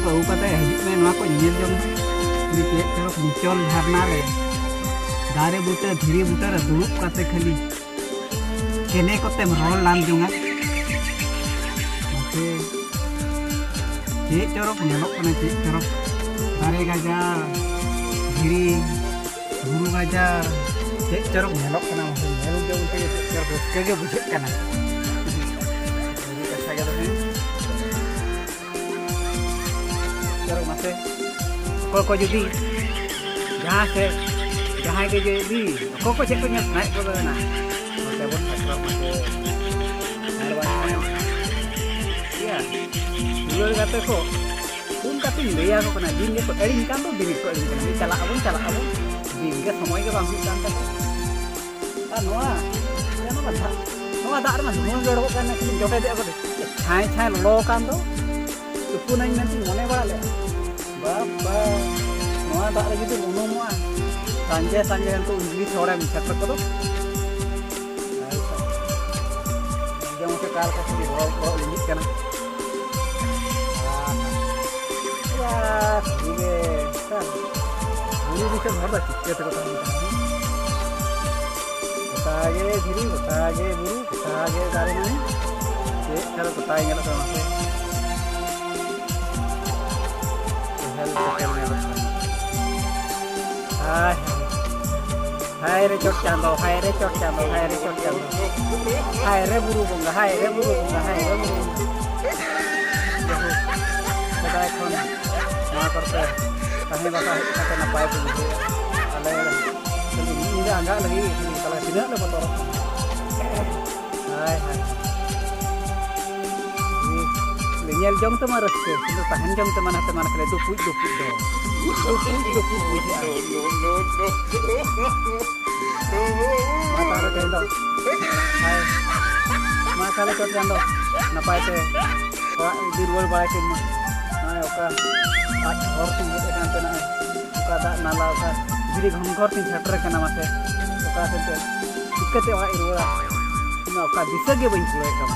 को अगू कते हजिक में नोआ को ᱧᱮᱞ जम नी चेक चरक निचल झरना रे दारे बूटे धीरी बूटे रे दुड़ुब कते खाली केने कते रोल लान जोंगा ओके चेक चरक नेलक कने चेक चरक दारे गाजार धीरी बुरु गाजार चेक चरक नेलक कना नेल जम ते चरक रस्के गे बुझे कना कथा गे दे चरक मासे को जुदी जहाँ से जहाँ के जुदी को चेक को ᱧᱮᱞ ᱥᱟᱱᱟᱭᱮᱫ ᱠᱚ ᱫᱚ ᱱᱟ ᱱᱚᱛᱮ ᱵᱚᱱ ᱥᱮᱴᱮᱨᱚᱜ ᱢᱟᱥᱮ iya dulu kata ko pun kata dia ko kena din ko eling kan tuh din ko eling kan ni calak abun din ke semuanya ke bang kan kan noa dak mas mun gero kan ni jote de ko chai chai lo kan tuh tupu nang nanti mone bala le bapa noa dak lagi tuh uno moa sanje kan tuh English orang setter ko tuh jangan sekal ko di bawah limit kan ये sir बुरी भी सब भर चित्ते तो बतागे धीरे बतागे बुरु बतागे दारे नहीं ये चलो बताएंगे ना समझ से हेल्प करने लगता हाय हाय रे चोट चांदो हाय रे चोट चांदो हाय रे चोट चांदो हाय रे बुरु बंगा हाय रे बुरु बंगा हाय रे बुरु बताए कौन ना करते कहीं बता कते नपाय को बुझे अले जल्दी ini enggak lagi kalau tidak le motor hai hai ni nyel jom tu maras ke itu tahan jom teman kale tu puj do mata re tendo hai mata le kot jando napay te dirwal bala ke hai oka आज और तुम ये जानते ना उका दा नाला उका गिरी घंघर तीन छटर के नाम से उका से दिक्कत है इरोड़ा ना उका दिशा के बन पुरे का